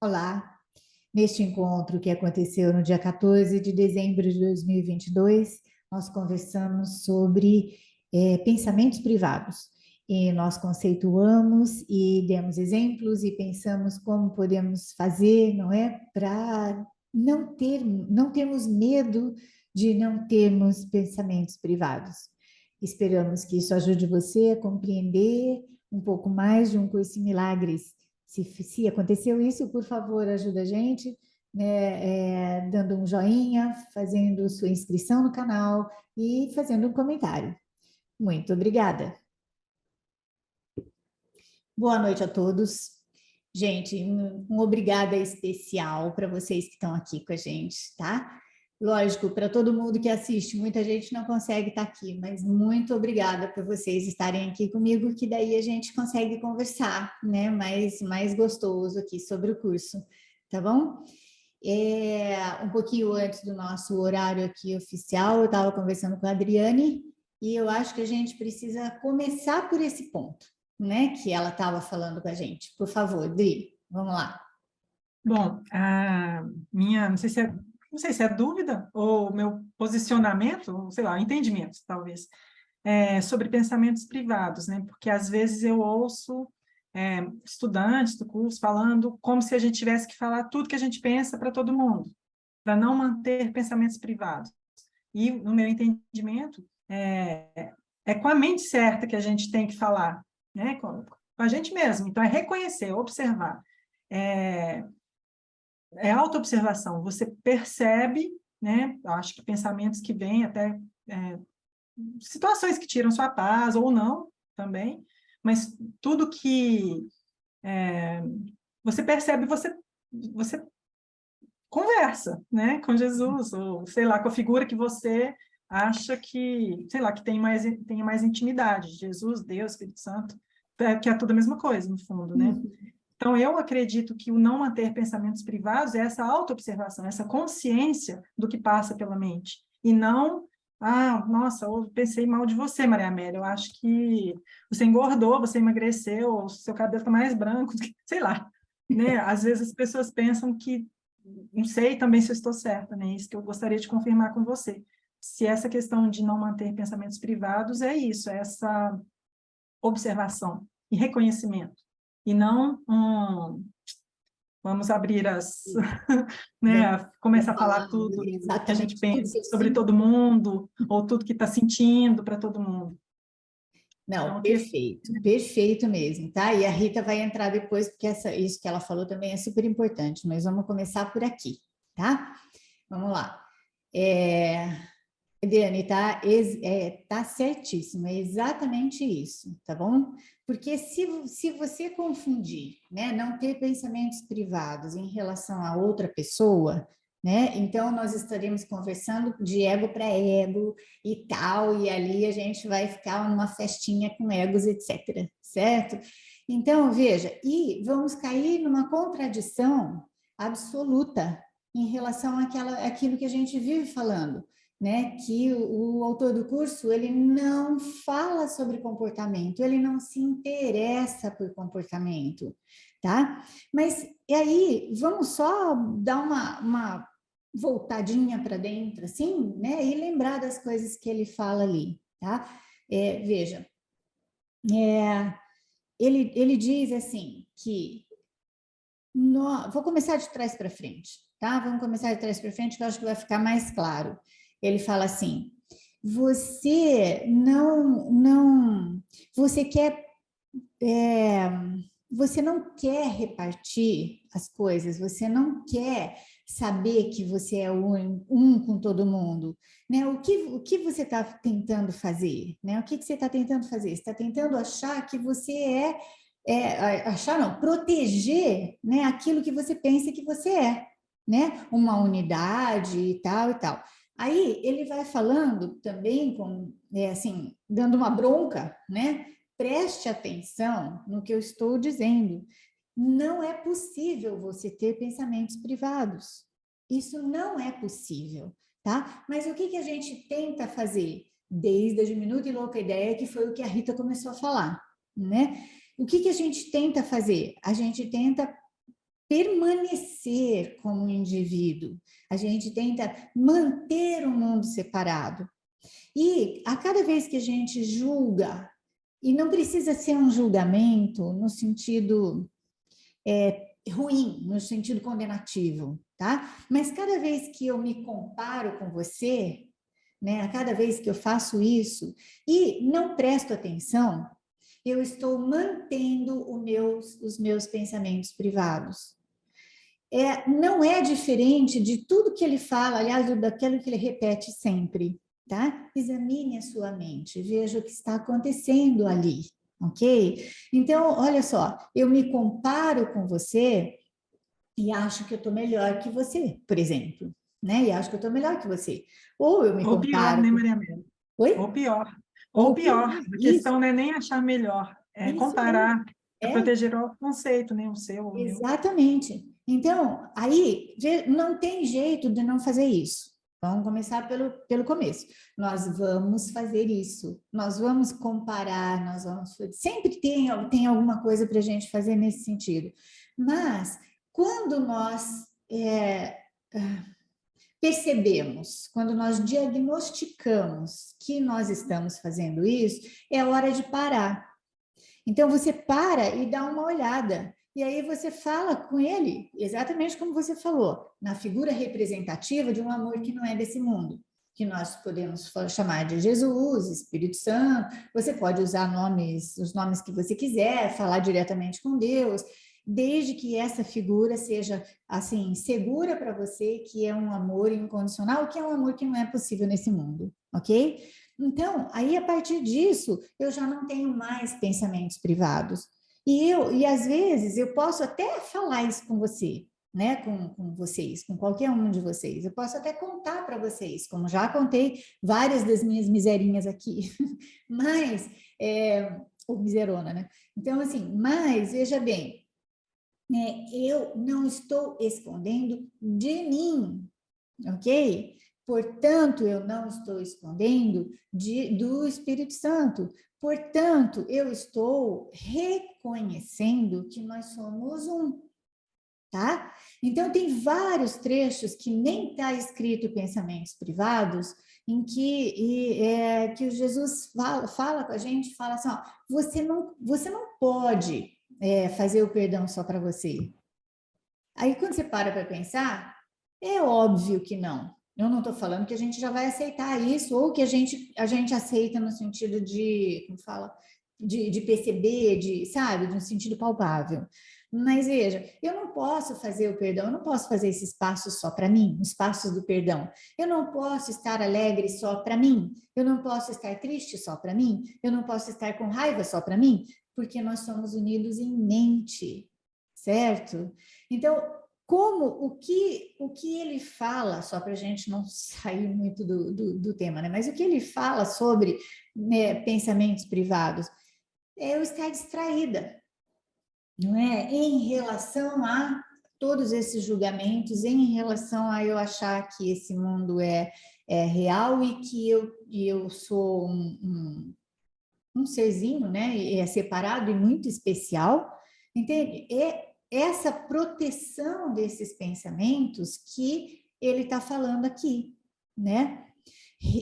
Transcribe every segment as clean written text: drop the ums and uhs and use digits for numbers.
Olá, neste encontro que aconteceu no dia 14 de dezembro de 2022, nós conversamos sobre pensamentos privados. E nós conceituamos e demos exemplos e pensamos como podemos fazer, não é? Para não termos medo de não termos pensamentos privados. Esperamos que isso ajude você a compreender um pouco mais de um curso em milagres. Se aconteceu isso, por favor, ajuda a gente, né, dando um joinha, fazendo sua inscrição no canal e fazendo um comentário. Muito obrigada. Boa noite a todos. Gente, um obrigada especial para vocês que estão aqui com a gente, tá? Lógico, para todo mundo que assiste, muita gente não consegue estar aqui, mas muito obrigada por vocês estarem aqui comigo, que daí a gente consegue conversar, né? Mais gostoso aqui sobre o curso, tá bom? Um pouquinho antes do nosso horário aqui oficial, eu estava conversando com a Adriane e eu acho que a gente precisa começar por esse ponto, né? Que ela estava falando com a gente. Por favor, Adri, vamos lá. Bom, a minha, não sei se é dúvida ou meu posicionamento, ou sei lá, entendimento, talvez, sobre pensamentos privados, né? Porque às vezes eu ouço estudantes do curso falando como se a gente tivesse que falar tudo que a gente pensa para todo mundo, para não manter pensamentos privados. E, no meu entendimento, é com a mente certa que a gente tem que falar, né? Com a gente mesmo. Então, é reconhecer, observar. É autoobservação. Você percebe, né? Eu acho que pensamentos que vêm até situações que tiram sua paz ou não também, mas tudo que você percebe, você conversa, né, com Jesus, ou sei lá, com a figura que você acha que, sei lá, que tem mais intimidade, Jesus, Deus, Espírito Santo, que é tudo a mesma coisa, no fundo, né? Então, eu acredito que o não manter pensamentos privados é essa autoobservação, essa consciência do que passa pela mente, e não, nossa, eu pensei mal de você, Maria Amélia, eu acho que você engordou, você emagreceu, ou seu cabelo está mais branco, sei lá, né? Às vezes as pessoas pensam que não sei também se eu estou certa, né? Isso que eu gostaria de confirmar com você. Se essa questão de não manter pensamentos privados é isso, é essa observação e reconhecimento, e não vamos abrir Vamos né, começar a falar falar tudo que a gente exatamente tudo pensa que eu sobre sinto. todo mundo, ou tudo que está sentindo para todo mundo. Então, Não, eu queria... perfeito, perfeito mesmo, tá? E a Rita vai entrar depois, porque isso que ela falou também é super importante, mas vamos começar por aqui, tá? Vamos lá. É, Ediane, tá certíssimo, é exatamente isso, tá bom? Porque se você confundir, né, não ter pensamentos privados em relação a outra pessoa, né, então nós estaremos conversando de ego para ego e tal, e ali a gente vai ficar numa festinha com egos, etc, certo? Então, veja, e vamos cair numa contradição absoluta em relação àquilo que a gente vive falando, né, que o autor do curso, ele não fala sobre comportamento, ele não se interessa por comportamento, tá? Mas, e aí, vamos só dar uma voltadinha para dentro, assim, né, e lembrar das coisas que ele fala ali, tá? Veja, ele diz assim, que vou começar de trás para frente, tá? Vamos começar de trás para frente, que eu acho que vai ficar mais claro. Ele fala assim: você você quer, é, você não quer repartir as coisas, você não quer saber que você é um com todo mundo, né? O que você está tentando fazer, né? O que você está tentando fazer? Você está tentando achar que você achar não, proteger, né, aquilo que você pensa que você é, né, uma unidade e tal e tal. Aí ele vai falando também assim, dando uma bronca, né? Preste atenção no que eu estou dizendo. Não é possível você ter pensamentos privados. Isso não é possível, tá? Mas o que a gente tenta fazer? Desde a diminuta e louca ideia, que foi o que a Rita começou a falar, né? O que a gente tenta fazer? A gente tenta permanecer como um indivíduo, a gente tenta manter o mundo separado. E a cada vez que a gente julga, e não precisa ser um julgamento no sentido ruim, no sentido condenativo, tá? Mas cada vez que eu me comparo com você, né, a cada vez que eu faço isso e não presto atenção, eu estou mantendo os meus pensamentos privados. Não é diferente de tudo que ele fala, aliás, daquilo que ele repete sempre, tá? Examine a sua mente, veja o que está acontecendo ali, ok? Então, olha só, eu me comparo com você e acho que eu estou melhor que você, por exemplo, né? E acho que eu estou melhor que você. Ou eu me Ou pior, comparo né, com... Maria Amélia? Ou Oi? pior. Ou Ou pior. pior, A isso, questão não é nem achar melhor, é isso mesmo. comparar, é É, proteger o conceito, né? O seu, o meu. exatamente. Então, aí não tem jeito de não fazer isso. Vamos começar pelo começo. Nós vamos fazer isso. Nós vamos comparar, nós vamos... Sempre tem alguma coisa para a gente fazer nesse sentido. Mas, quando nós percebemos, quando nós diagnosticamos que nós estamos fazendo isso, é hora de parar. Então você para e dá uma olhada. E aí você fala com ele, exatamente como você falou, na figura representativa de um amor que não é desse mundo, que nós podemos chamar de Jesus, Espírito Santo. Você pode usar os nomes que você quiser, falar diretamente com Deus, desde que essa figura seja assim segura para você que é um amor incondicional, que é um amor que não é possível nesse mundo, ok? Então, aí a partir disso, eu já não tenho mais pensamentos privados. E às vezes eu posso até falar isso com você, né? Com vocês, com qualquer um de vocês. Eu posso até contar para vocês, como já contei várias das minhas miserinhas aqui, mas, ou miserona, né? Então, assim, mas veja bem, eu não estou escondendo de mim, ok? Portanto, eu não estou escondendo do Espírito Santo. Portanto, eu estou reconhecendo que nós somos um, tá? Então, tem vários trechos que nem está escrito pensamentos privados, em que o Jesus fala com a gente, fala assim, ó, você não pode fazer o perdão só para você. Aí, quando você para pensar, é óbvio que não. Eu não estou falando que a gente já vai aceitar isso, ou que a gente aceita no sentido de, como fala, de perceber, sabe, de um sentido palpável. Mas veja, eu não posso fazer o perdão, eu não posso fazer esses passos só para mim, os passos do perdão. Eu não posso estar alegre só para mim, eu não posso estar triste só para mim, eu não posso estar com raiva só para mim, porque nós somos unidos em mente, certo? Então, o que ele fala, só para a gente não sair muito do tema, né? Mas o que ele fala sobre, né, pensamentos privados é eu estar distraída, não é? Em relação a todos esses julgamentos, em relação a eu achar que esse mundo é real e que eu sou um serzinho, né? É separado e muito especial, entende? Essa proteção desses pensamentos que ele está falando aqui, né?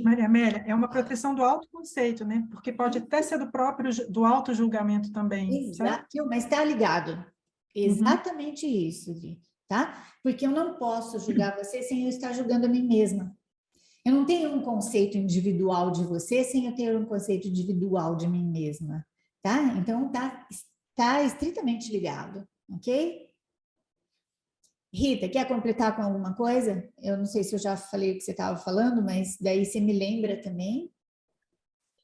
Maria Amélia, é uma proteção do autoconceito, né? Porque pode até ser do auto-julgamento também, certo? Exato, mas está ligado. Uhum. Exatamente isso, Vi, tá? Porque eu não posso julgar você sem eu estar julgando a mim mesma. Eu não tenho um conceito individual de você sem eu ter um conceito individual de mim mesma, tá? Então tá estritamente ligado, ok? Rita, quer completar com alguma coisa? Eu não sei se eu já falei o que você estava falando, mas daí você me lembra também.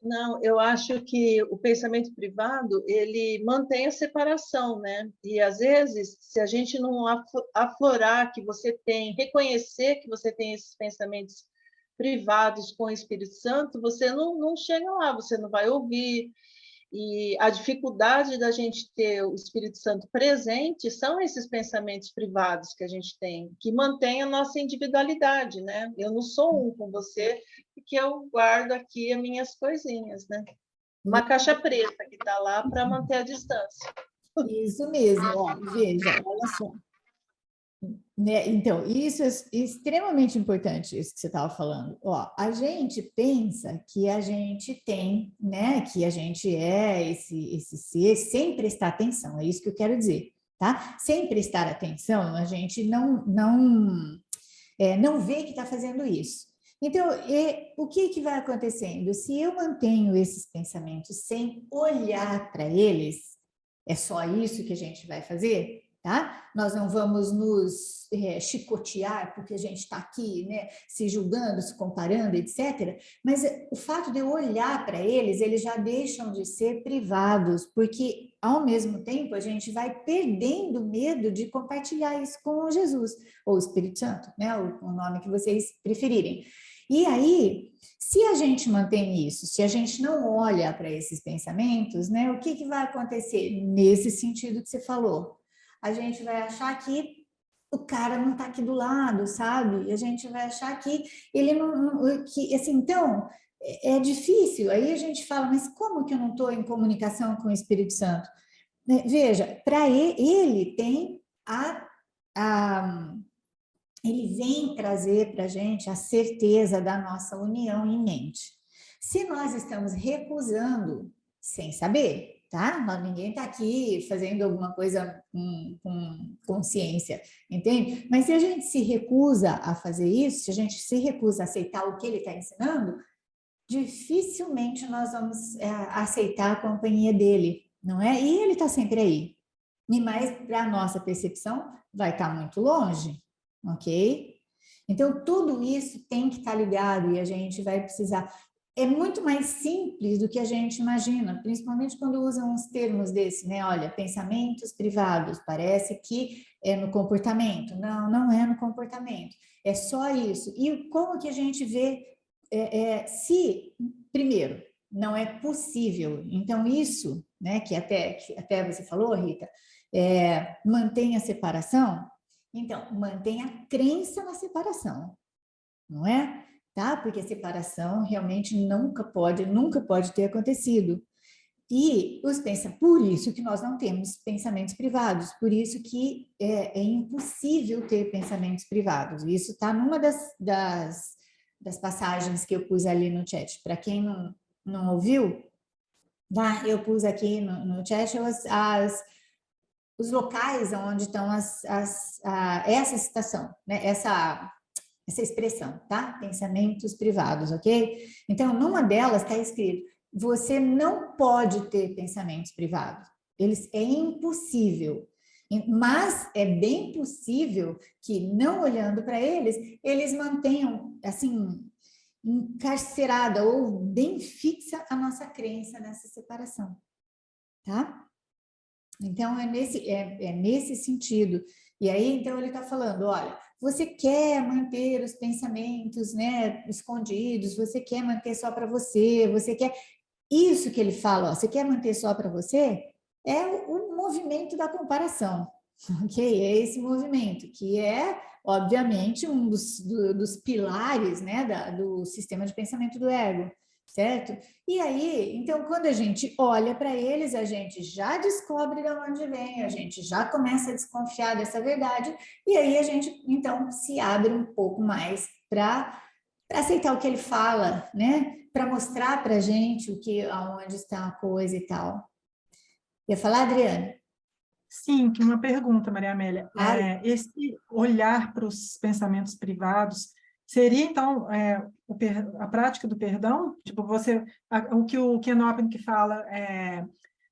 Não, eu acho que o pensamento privado, ele mantém a separação, né? E, às vezes, se a gente não aflorar que você tem, reconhecer que você tem esses pensamentos privados com o Espírito Santo, você não chega lá, você não vai ouvir. E a dificuldade da gente ter o Espírito Santo presente são esses pensamentos privados que a gente tem, que mantém a nossa individualidade, né? Eu não sou um com você, porque eu guardo aqui as minhas coisinhas, né? Uma caixa preta que está lá para manter a distância. Isso mesmo, ó, veja, olha só. Né? Então, isso é extremamente importante, isso que você estava falando. Ó, a gente pensa que a gente tem, né? Que a gente é esse ser sem prestar atenção, é isso que eu quero dizer, tá? Sem prestar atenção, a gente não vê que está fazendo isso. Então, o que vai acontecendo? Se eu mantenho esses pensamentos sem olhar para eles, é só isso que a gente vai fazer? Tá? Nós não vamos nos chicotear porque a gente está aqui, né, se julgando, se comparando, etc. Mas o fato de eu olhar para eles já deixam de ser privados, porque ao mesmo tempo a gente vai perdendo o medo de compartilhar isso com Jesus, ou o Espírito Santo, né, o nome que vocês preferirem. E aí, se a gente mantém isso, se a gente não olha para esses pensamentos, né, o que vai acontecer nesse sentido que você falou? A gente vai achar que o cara não está aqui do lado, sabe? A gente vai achar que ele que assim, então é difícil. Aí a gente fala, mas como que eu não estou em comunicação com o Espírito Santo? Veja, para ele tem ele vem trazer para a gente a certeza da nossa união em mente. Se nós estamos recusando sem saber, tá? Ninguém está aqui fazendo alguma coisa com consciência, entende? Mas se a gente se recusa a fazer isso, se a gente se recusa a aceitar o que ele está ensinando, dificilmente nós vamos aceitar a companhia dele, não é? E ele está sempre aí. E mais para a nossa percepção, vai estar muito longe, ok? Então, tudo isso tem que estar ligado e a gente vai precisar. É muito mais simples do que a gente imagina, principalmente quando usam uns termos desse, né? Olha, pensamentos privados, parece que é no comportamento. Não, não é no comportamento, é só isso. E como que a gente vê se, primeiro, não é possível, então isso, né, que até você falou, Rita, mantém a separação, então, mantém a crença na separação, não é? Tá? Porque a separação realmente nunca pode ter acontecido. E por isso que nós não temos pensamentos privados, por isso que é impossível ter pensamentos privados. Isso está numa das passagens que eu pus ali no chat. Para quem não ouviu, tá? Eu pus aqui no chat os locais onde estão essa citação, né? Essa expressão, tá? Pensamentos privados, ok? Então, numa delas está escrito: você não pode ter pensamentos privados. É impossível. Mas é bem possível que, não olhando para eles mantenham, assim, encarcerada ou bem fixa a nossa crença nessa separação, tá? Então, é nesse sentido. E aí, então, ele está falando, olha, você quer manter os pensamentos, né, escondidos, você quer manter só para você quer... Isso que ele fala, ó, você quer manter só para você? É o movimento da comparação, ok? É esse movimento, que é, obviamente, um dos pilares, né, do sistema de pensamento do ego, certo? E aí, então, quando a gente olha para eles, a gente já descobre de onde vem, a gente já começa a desconfiar dessa verdade, e aí a gente, então, se abre um pouco mais para aceitar o que ele fala, né? Para mostrar para a gente aonde está a coisa e tal. Ia falar, Adriana? Sim, que uma pergunta, Maria Amélia. Claro. Esse olhar para os pensamentos privados seria, então, a prática do perdão? Tipo, o que o Ken Wapnick fala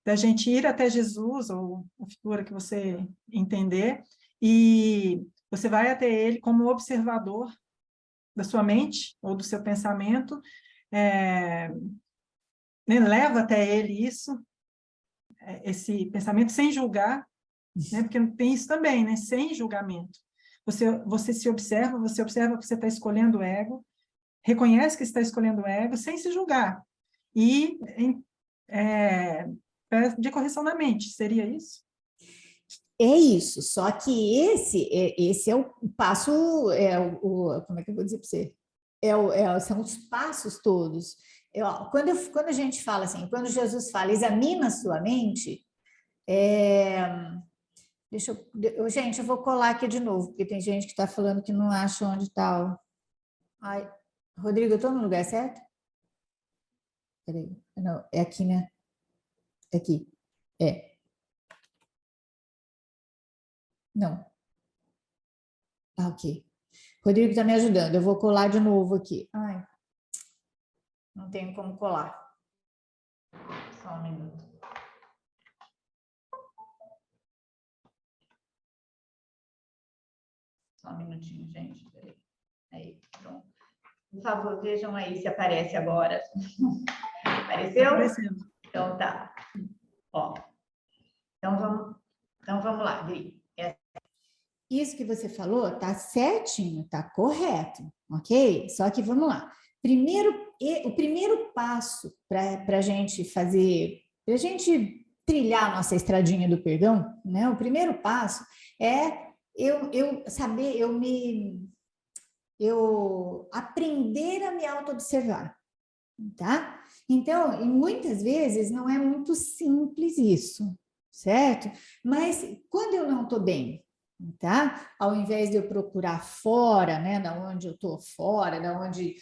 da gente ir até Jesus, ou a figura que você entender, e você vai até ele como observador da sua mente ou do seu pensamento, né, leva até ele esse pensamento sem julgar, né? Porque tem isso também, né? Sem julgamento. Você se observa, você observa que você está escolhendo o ego, reconhece que está escolhendo o ego sem se julgar. E de correção da mente, seria isso? É isso, só que esse é o passo, como é que eu vou dizer para você? São os passos todos. Quando a gente fala assim, quando Jesus fala, examina a sua mente, Gente, eu vou colar aqui de novo, porque tem gente que está falando que não acha onde está. Ai, Rodrigo, eu estou no lugar certo? Peraí, não, é aqui, né? É aqui. É. Não. Ah, ok. Rodrigo está me ajudando. Eu vou colar de novo aqui. Ai, não tenho como colar. Só um minuto. Só um minutinho, gente. Peraí. Aí, pronto. Por favor, vejam aí se aparece agora. Apareceu? Aparecendo. Então tá. Ó. Então vamos lá, Gri. Isso que você falou tá certinho, tá correto, ok? Só que vamos lá. O primeiro passo para a gente fazer, para a gente trilhar a nossa estradinha do perdão, né? O primeiro passo é eu saber, eu aprender a me auto-observar, tá? Então, e muitas vezes não é muito simples isso, certo? Mas quando eu não estou bem, tá? Ao invés de eu procurar fora, né, da onde eu estou fora, da onde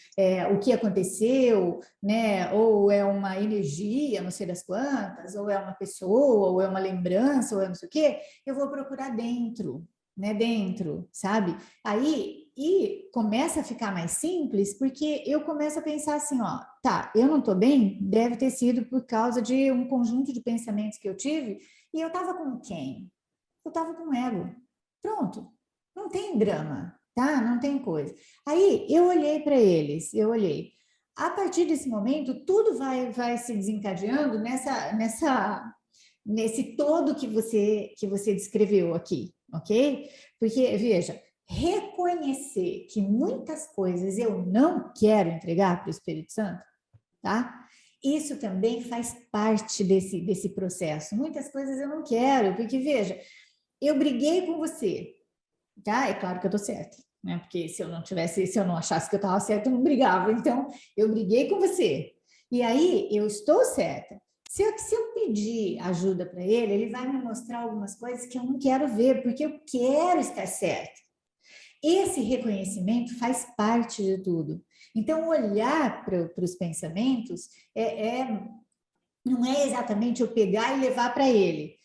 o que aconteceu, né, ou é uma energia, não sei das quantas, ou é uma pessoa, ou é uma lembrança, ou é não sei o quê, eu vou procurar dentro, né, dentro, sabe? Aí e começa a ficar mais simples, porque eu começo a pensar assim, ó, tá, eu não estou bem, deve ter sido por causa de um conjunto de pensamentos que eu tive, e eu estava com quem? Eu estava com o ego. Pronto, não tem drama, tá? Não tem coisa. Aí eu olhei para eles, eu olhei. A partir desse momento, tudo vai se desencadeando nesse todo que você descreveu aqui, ok? Porque, veja, reconhecer que muitas coisas eu não quero entregar para o Espírito Santo, tá? Isso também faz parte desse processo. Muitas coisas eu não quero, porque, veja, eu briguei com você, tá? É claro que eu tô certa, né? Porque se eu não achasse que eu estava certa, eu não brigava. Então, eu briguei com você. E aí, eu estou certa. Se eu pedir ajuda para ele vai me mostrar algumas coisas que eu não quero ver, porque eu quero estar certa. Esse reconhecimento faz parte de tudo. Então, olhar para os pensamentos não é exatamente eu pegar e levar para ele.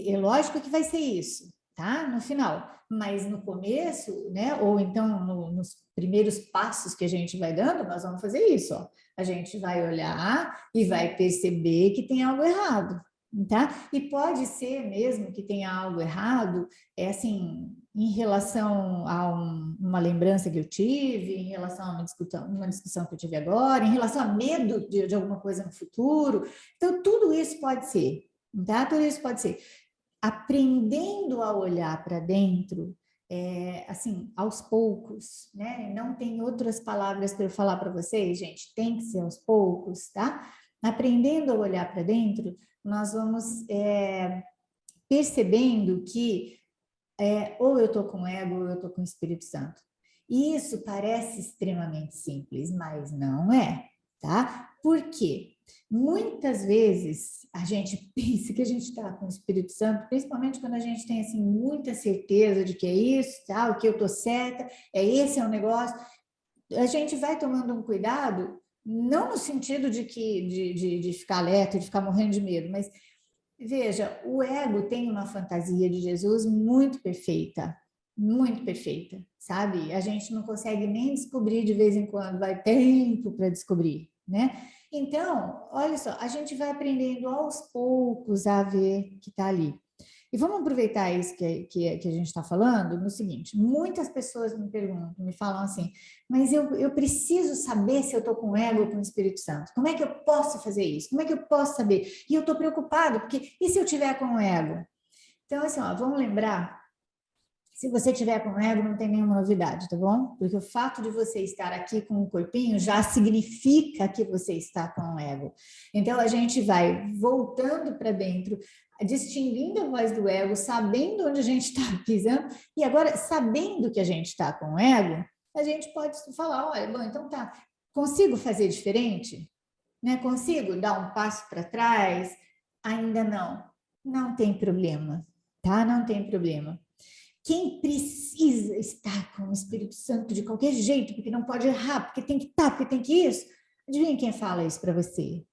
É lógico que vai ser isso, tá? No final. Mas no começo, né? Ou então nos primeiros passos que a gente vai dando, nós vamos fazer isso, ó. A gente vai olhar e vai perceber que tem algo errado, tá? E pode ser mesmo que tenha algo errado, assim, em relação a uma lembrança que eu tive, em relação a uma discussão que eu tive agora, em relação a medo de alguma coisa no futuro. Então, tudo isso pode ser, tá? Tudo isso pode ser. Aprendendo a olhar para dentro, assim, aos poucos, né? Não tem outras palavras para eu falar para vocês, gente, tem que ser aos poucos, tá? Aprendendo a olhar para dentro, nós vamos percebendo que ou eu estou com ego ou eu estou com o Espírito Santo. E isso parece extremamente simples, mas não é, tá? Por quê? Muitas vezes a gente pensa que a gente está com o Espírito Santo, principalmente quando a gente tem assim muita certeza de que é isso, tá? O que eu estou certa, esse é o negócio. A gente vai tomando um cuidado, não no sentido de ficar alerta, de ficar morrendo de medo, mas veja, o ego tem uma fantasia de Jesus muito perfeita, sabe? A gente não consegue nem descobrir de vez em quando, vai tempo para descobrir, né? Então, olha só, a gente vai aprendendo aos poucos a ver que está ali. E vamos aproveitar isso que a gente está falando no seguinte: muitas pessoas me perguntam, me falam assim, mas eu preciso saber se eu estou com o ego ou com o Espírito Santo. Como é que eu posso fazer isso? Como é que eu posso saber? E eu estou preocupado, porque e se eu tiver com o ego? Então, assim, ó, vamos lembrar. Se você tiver com ego, não tem nenhuma novidade, tá bom? Porque o fato de você estar aqui com o corpinho já significa que você está com o ego. Então, a gente vai voltando para dentro, distinguindo a voz do ego, sabendo onde a gente está pisando, e agora, sabendo que a gente está com o ego, a gente pode falar, olha, bom, então tá, consigo fazer diferente? Né? Consigo dar um passo para trás? Ainda não. Não tem problema. tá? Não tem problema. Quem precisa estar com o Espírito Santo de qualquer jeito, porque não pode errar, porque tem que estar, porque tem que isso, adivinha quem fala isso para você?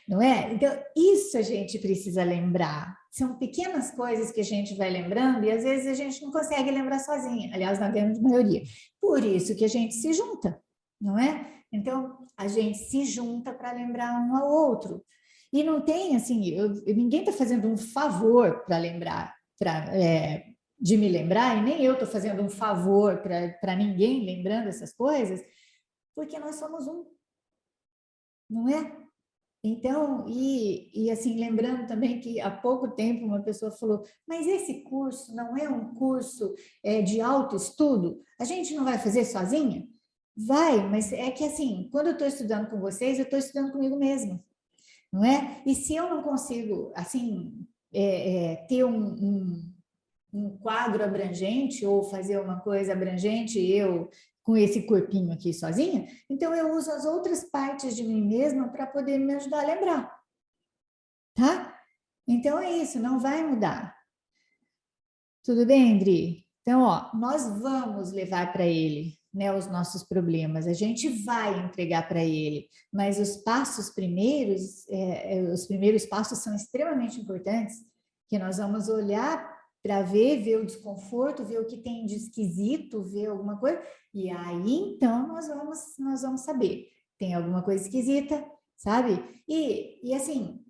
Não é? Então, isso a gente precisa lembrar. São pequenas coisas que a gente vai lembrando e às vezes a gente não consegue lembrar sozinha. Aliás, na grande maioria. Por isso que a gente se junta, não é? Então, a gente se junta para lembrar um ao outro. E não tem, assim, ninguém está fazendo um favor para lembrar, de me lembrar, e nem eu estou fazendo um favor para ninguém lembrando essas coisas, porque nós somos um, não é? Então, e assim, lembrando também que há pouco tempo uma pessoa falou, mas esse curso não é um curso de autoestudo? A gente não vai fazer sozinha? Vai, mas é que assim, quando eu estou estudando com vocês, eu estou estudando comigo mesma, não é? E se eu não consigo, assim, ter um quadro abrangente ou fazer uma coisa abrangente, eu com esse corpinho aqui sozinha, então eu uso as outras partes de mim mesma para poder me ajudar a lembrar, tá? Então é isso, não vai mudar. Tudo bem, Andri? Então, ó, nós vamos levar para ele, né, os nossos problemas, a gente vai entregar para ele, mas os passos primeiros, os primeiros passos são extremamente importantes, que nós vamos olhar para ver o desconforto, ver o que tem de esquisito, ver alguma coisa, e aí então nós vamos saber, tem alguma coisa esquisita, sabe? E assim,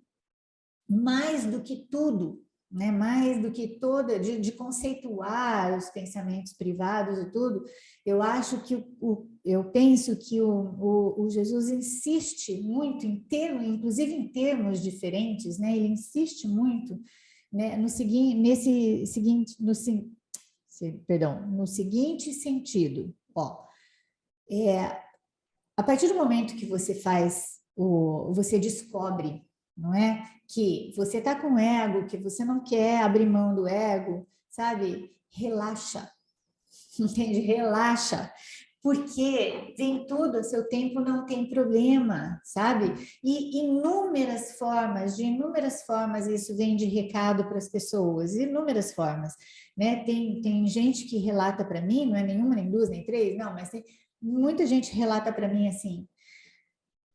mais do que tudo, né? Mais do que toda, de conceituar os pensamentos privados e tudo, eu acho que eu penso que o Jesus insiste muito em termos, inclusive em termos diferentes, né? Ele insiste muito, né? No seguinte sentido, ó, a partir do momento que você você descobre, não é? Que você está com ego, que você não quer abrir mão do ego, sabe? Relaxa, entende? Relaxa, porque vem tudo a seu tempo, não tem problema, sabe? E de inúmeras formas isso vem de recado para as pessoas, inúmeras formas, né? Tem gente que relata para mim, não é nenhuma, nem duas, nem três, não, mas tem muita gente relata para mim assim,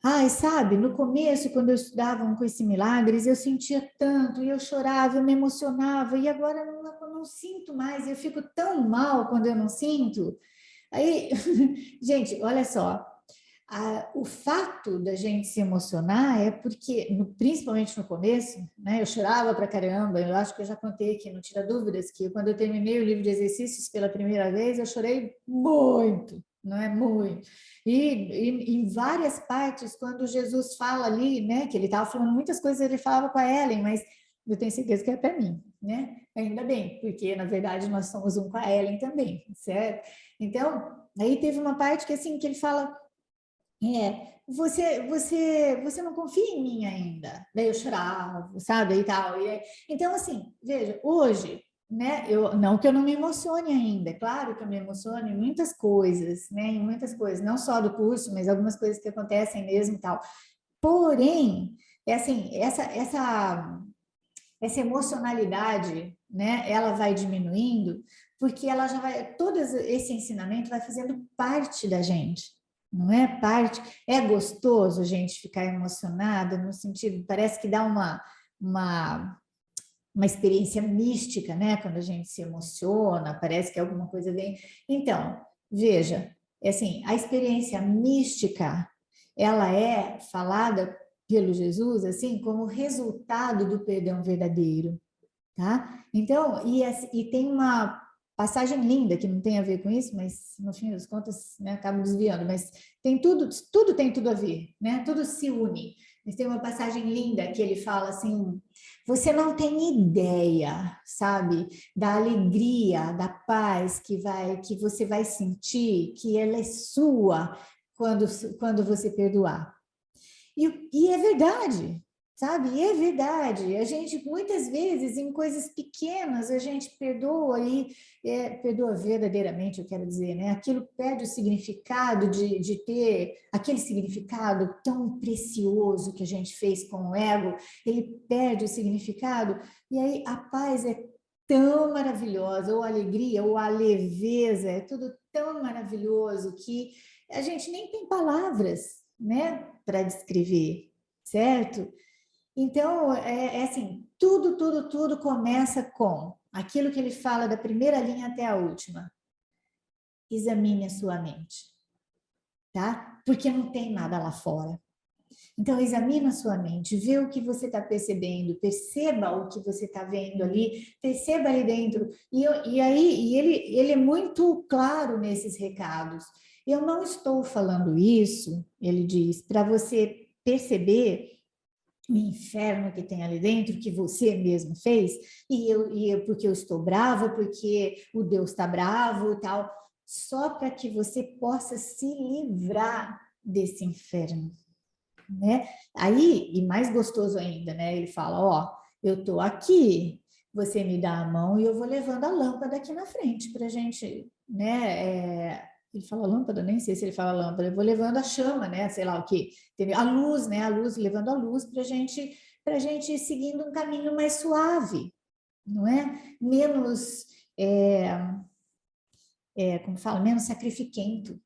ai, sabe, no começo, quando eu estudava com esses milagres, eu sentia tanto, e eu chorava, eu me emocionava, e agora eu não sinto mais, eu fico tão mal quando eu não sinto. Aí, gente, olha só, o fato da gente se emocionar é porque, principalmente no começo, né, eu chorava pra caramba, eu acho que eu já contei aqui, não tira dúvidas, que quando eu terminei o livro de exercícios pela primeira vez, eu chorei muito, não é muito. E em várias partes, quando Jesus fala ali, né, que ele estava falando muitas coisas, ele falava com a Ellen, mas eu tenho certeza que é para mim, né? Ainda bem, porque na verdade nós somos um com a Ellen também, certo? Então, aí teve uma parte que assim, que ele fala, você não confia em mim ainda. Daí eu chorava, sabe, e tal. Então, assim, veja, hoje, né, não que eu não me emocione ainda, é claro que eu me emociono em muitas coisas, né, em muitas coisas, não só do curso, mas algumas coisas que acontecem mesmo e tal. Porém, é assim, essa emocionalidade, né, ela vai diminuindo, porque ela já vai, todo esse ensinamento vai fazendo parte da gente, não é parte, é gostoso a gente ficar emocionada, no sentido, parece que dá uma experiência mística, né, quando a gente se emociona, parece que alguma coisa vem. Então, veja, assim, a experiência mística, ela é falada pelo Jesus, assim, como resultado do perdão verdadeiro, tá? Então, e tem uma passagem linda que não tem a ver com isso, mas no fim das contas, né, acabo desviando, mas tem tudo tem tudo a ver, né? Tudo se une. Mas tem uma passagem linda que ele fala assim: você não tem ideia, sabe, da alegria, da paz que você vai sentir, que ela é sua quando você perdoar. E é verdade, sabe? E é verdade, a gente, muitas vezes, em coisas pequenas, a gente perdoa perdoa verdadeiramente, eu quero dizer, né? Aquilo perde o significado de ter aquele significado tão precioso que a gente fez com o ego, ele perde o significado, e aí a paz é tão maravilhosa, ou a alegria, ou a leveza, é tudo tão maravilhoso que a gente nem tem palavras, né, para descrever, certo? Então, é assim, tudo começa com aquilo que ele fala da primeira linha até a última. Examine a sua mente, tá? Porque não tem nada lá fora. Então, examine a sua mente, vê o que você está percebendo, perceba o que você está vendo ali, perceba ali dentro. Ele é muito claro nesses recados. Eu não estou falando isso, ele diz, para você perceber o inferno que tem ali dentro, que você mesmo fez, porque eu estou brava, porque o Deus está bravo e tal, só para que você possa se livrar desse inferno, né? Aí, e mais gostoso ainda, né? Ele fala, ó, eu tô aqui, você me dá a mão e eu vou levando a lâmpada aqui na frente para a gente, né? Ele fala lâmpada, nem sei se ele fala lâmpada, eu vou levando a chama, né? Sei lá o quê, entendeu? A luz, né? A luz, levando a luz para gente ir seguindo um caminho mais suave, não é? Menos, como fala, menos sacrificento,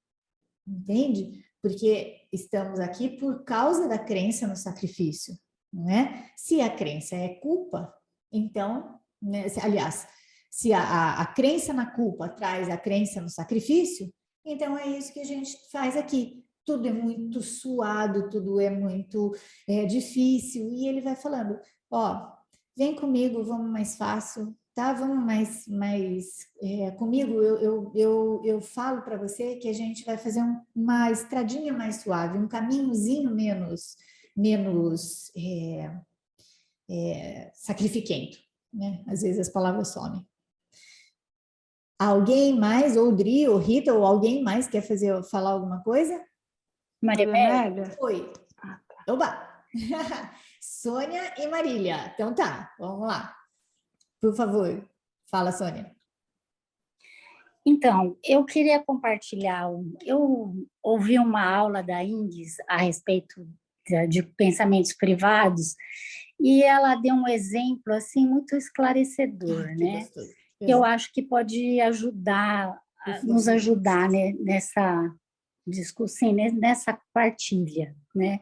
entende? Porque estamos aqui por causa da crença no sacrifício, não é? Se a crença é culpa, então, né, aliás, se a crença na culpa traz a crença no sacrifício, então é isso que a gente faz aqui. Tudo é muito suado, tudo é muito difícil, e ele vai falando, ó, vem comigo, vamos mais fácil, tá? Vamos comigo, eu falo para você que a gente vai fazer uma estradinha mais suave, um caminhozinho menos sacrificento, né? Às vezes as palavras somem. Alguém mais, ou Dri, ou Rita, ou alguém mais quer falar alguma coisa? Marimélia? Oi. Oba! Sônia e Marília. Então tá, vamos lá. Por favor, fala, Sônia. Então, eu queria compartilhar. Eu ouvi uma aula da Índice a respeito de pensamentos privados e ela deu um exemplo assim muito esclarecedor, né? Gostoso. Que eu acho que pode nos ajudar, né, nessa discussão, nessa partilha, né?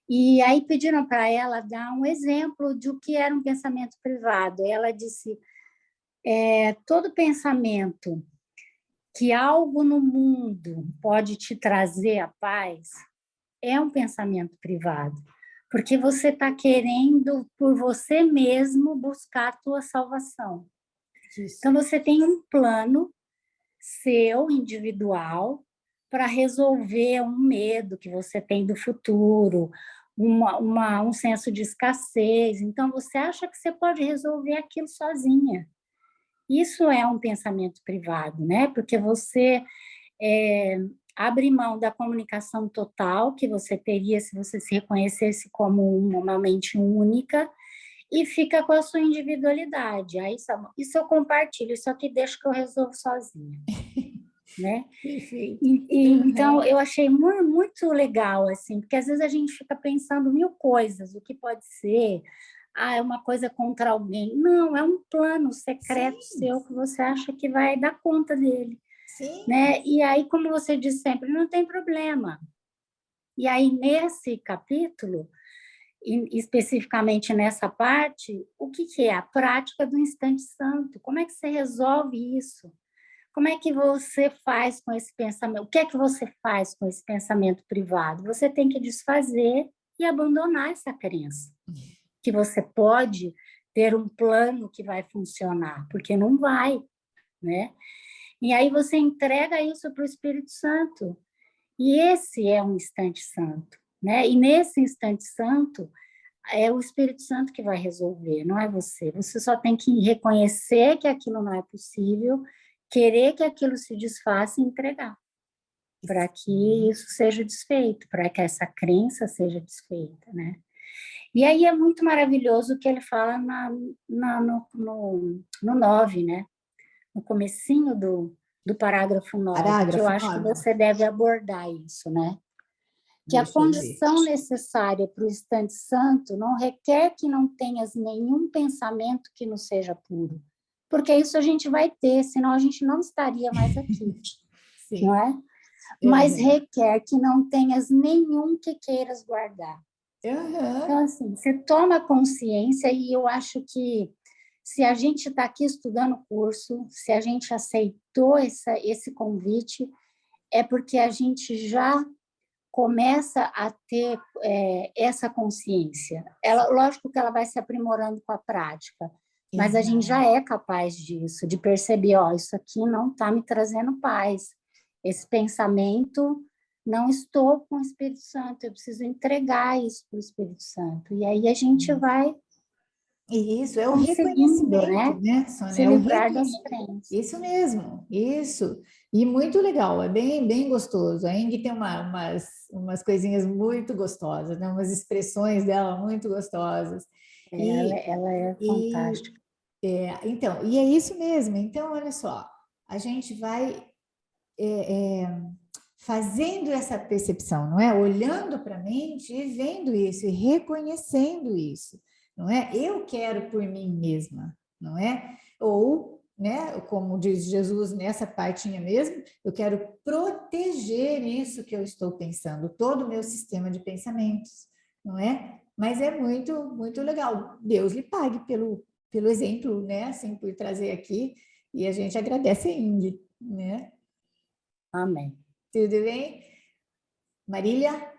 E aí pediram para ela dar um exemplo de o que era um pensamento privado. Ela disse: todo pensamento que algo no mundo pode te trazer a paz é um pensamento privado, porque você está querendo, por você mesmo, buscar a tua salvação. Isso. Então, você tem um plano seu, individual, para resolver um medo que você tem do futuro, um senso de escassez. Então, você acha que você pode resolver aquilo sozinha. Isso é um pensamento privado, né? Porque você abre mão da comunicação total que você teria se você se reconhecesse como uma mente única e fica com a sua individualidade. Aí isso eu compartilho, isso aqui deixa que eu resolvo sozinha. Né? Perfeito. Então, eu achei muito, muito legal, assim, porque às vezes a gente fica pensando mil coisas, o que pode ser, é uma coisa contra alguém. Não, é um plano secreto seu que você acha que vai dar conta dele. Sim. Né? E aí, como você diz sempre, não tem problema. E aí, nesse capítulo, especificamente nessa parte, o que é a prática do instante santo? Como é que você resolve isso? Como é que você faz com esse pensamento? O que é que você faz com esse pensamento privado? Você tem que desfazer e abandonar essa crença. Que você pode ter um plano que vai funcionar, porque não vai, né? E aí você entrega isso para o Espírito Santo. E esse é um instante santo, né? E nesse instante santo, é o Espírito Santo que vai resolver, não é você. Você só tem que reconhecer que aquilo não é possível, querer que aquilo se desfaça e entregar, para que isso seja desfeito, para que essa crença seja desfeita, né? E aí é muito maravilhoso o que ele fala no 9, né? No comecinho do parágrafo 9, que eu Parágrafo acho que 9. você deve abordar isso, né? Que a Deixa eu ver. condição necessária para o instante santo não requer que não tenhas nenhum pensamento que não seja puro. Porque isso a gente vai ter, senão a gente não estaria mais aqui, Sim. não é? Mas requer que não tenhas nenhum que queiras guardar. Então, assim, você toma consciência e eu acho que se a gente está aqui estudando o curso, se a gente aceitou esse convite, é porque a gente já começa a ter essa consciência. Lógico que ela vai se aprimorando com a prática, mas a gente já é capaz disso, de perceber, ó, isso aqui não está me trazendo paz. Esse pensamento, não estou com o Espírito Santo, eu preciso entregar isso para o Espírito Santo. E aí a gente vai Isso, é o conseguindo, reconhecimento, né, Sônia? se É o livrar das crenças. Isso mesmo, isso. E muito legal, é bem, bem gostoso. A Eng tem umas coisinhas muito gostosas, né? Umas expressões dela muito gostosas. Ela é E, fantástica. então, e é isso mesmo. Então, olha só, a gente vai fazendo essa percepção, não é? Olhando para a mente e vendo isso, e reconhecendo isso, não é? Eu quero por mim mesma, não é? Ou, né, como diz Jesus nessa partinha mesmo, eu quero proteger isso que eu estou pensando, todo o meu sistema de pensamentos, não é? Mas é muito, muito legal. Deus lhe pague pelo exemplo, né? Assim, por trazer aqui, e a gente agradece a Ing, né? Amém. Tudo bem? Marília?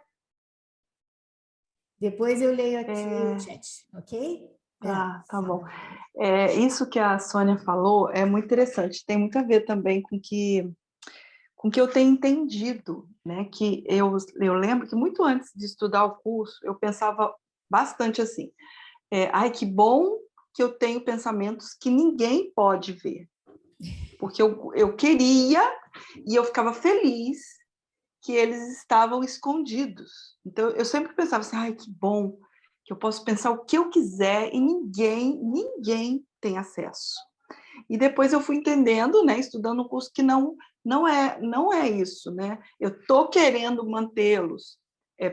Depois eu leio aqui o chat, ok? Tá bom. Isso que a Sônia falou é muito interessante, tem muito a ver também com que eu tenho entendido, né? Que eu lembro que muito antes de estudar o curso, eu pensava bastante assim, ai, que bom que eu tenho pensamentos que ninguém pode ver, porque eu queria e eu ficava feliz que eles estavam escondidos. Então, eu sempre pensava assim, ai, que bom, que eu posso pensar o que eu quiser e ninguém tem acesso. E depois eu fui entendendo, né, estudando um curso que não é isso, né? Eu estou querendo mantê-los